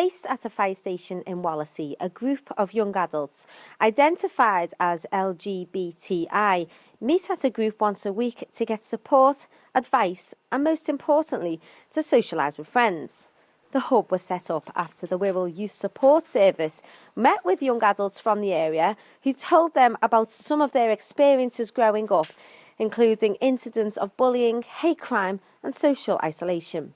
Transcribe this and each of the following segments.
Based at a fire station in Wallasey, a group of young adults identified as LGBTI meet at a group once a week to get support, advice and, most importantly, to socialise with friends. The hub was set up after the Wirral Youth Support Service met with young adults from the area who told them about some of their experiences growing up, including incidents of bullying, hate crime and social isolation.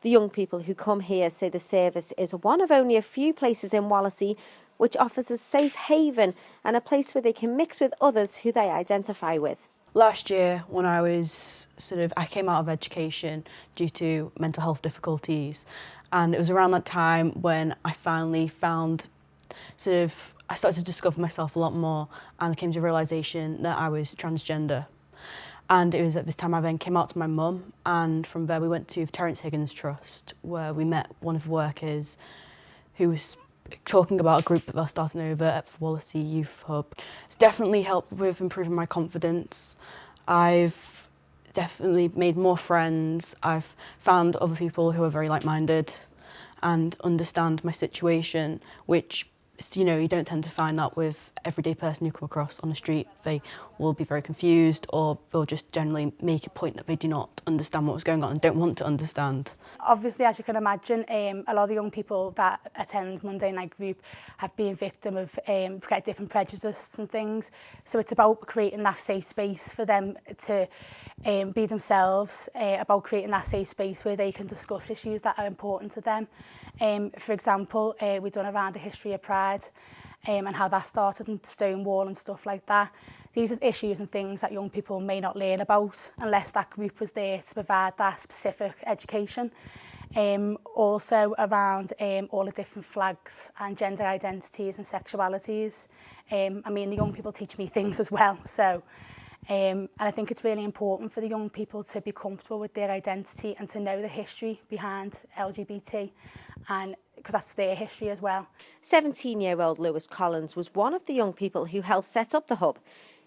The young people who come here say the service is one of only a few places in Wallasey which offers a safe haven and a place where they can mix with others who they identify with. Last year, when I came out of education due to mental health difficulties, and it was around that time when I finally found, I started to discover myself a lot more, and I came to a realisation that I was transgender. And it was at this time I then came out to my mum, and from there we went to Terence Higgins Trust, where we met one of the workers who was talking about a group that they're starting over at the Wallasey Youth Hub. It's definitely helped with improving my confidence. I've definitely made more friends. I've found other people who are very like-minded and understand my situation, which, you know, you don't tend to find that with everyday person you come across on the street. They will be very confused, or they'll just generally make a point that they do not understand what's going on and don't want to understand. Obviously, as you can imagine, a lot of the young people that attend Monday night group have been victim of different prejudices and things. So it's about creating that safe space for them to be themselves, about creating that safe space where they can discuss issues that are important to them. For example, we've done around the history of Pride and how that started, and Stonewall and stuff like that. These are issues and things that young people may not learn about unless that group was there to provide that specific education. Also around all the different flags and gender identities and sexualities. I mean, the young people teach me things as well. So, and I think it's really important for the young people to be comfortable with their identity and to know the history behind LGBT, and because that's their history as well. 17-year-old Lewis Collins was one of the young people who helped set up the hub.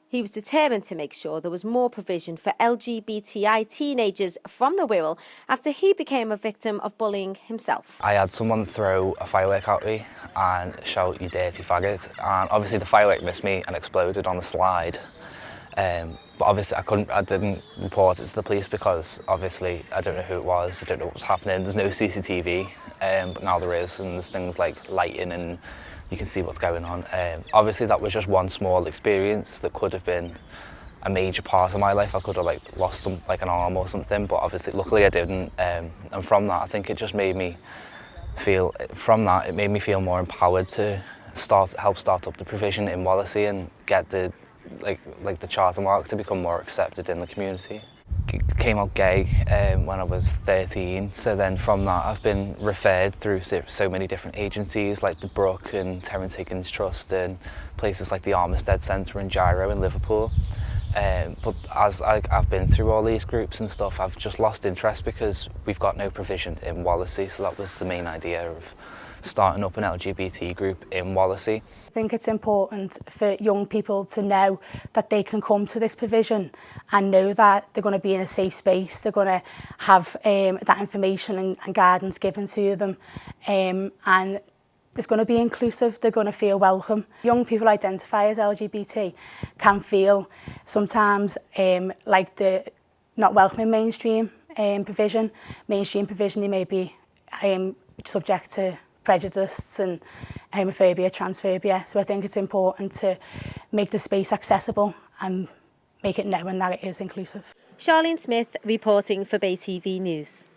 He was determined to make sure there was more provision for LGBTI teenagers from the Wirral after he became a victim of bullying himself. I had someone throw a firework at me and shout, "You dirty faggot," and obviously the firework missed me and exploded on the slide. But obviously I didn't report it to the police because obviously I don't know who it was, I don't know what was happening, there's no CCTV, but now there is, and there's things like lighting and you can see what's going on. Obviously that was just one small experience that could have been a major part of my life. I could have lost an arm or something, but obviously luckily I didn't. And from that I think it just made me feel, it made me feel more empowered to help start up the provision in Wallasey and get the the Charter Mark to become more accepted in the community. Came out gay when I was 13, so then from that I've been referred through so many different agencies like the Brook and Terence Higgins Trust and places like the Armistead Centre and Gyro in Liverpool. But as I've been through all these groups and stuff, I've just lost interest because we've got no provision in Wallasey, so that was the main idea of starting up an LGBT group in Wallasey. I think it's important for young people to know that they can come to this provision and know that they're going to be in a safe space, they're going to have that information and guidance given to them, and it's going to be inclusive, they're going to feel welcome. Young people identify as LGBT can feel sometimes like they're not welcome in mainstream provision. Mainstream provision, they may be subject to prejudice and homophobia, transphobia. So I think it's important to make the space accessible and make it known that it is inclusive. Charlene Smith reporting for Bay TV News.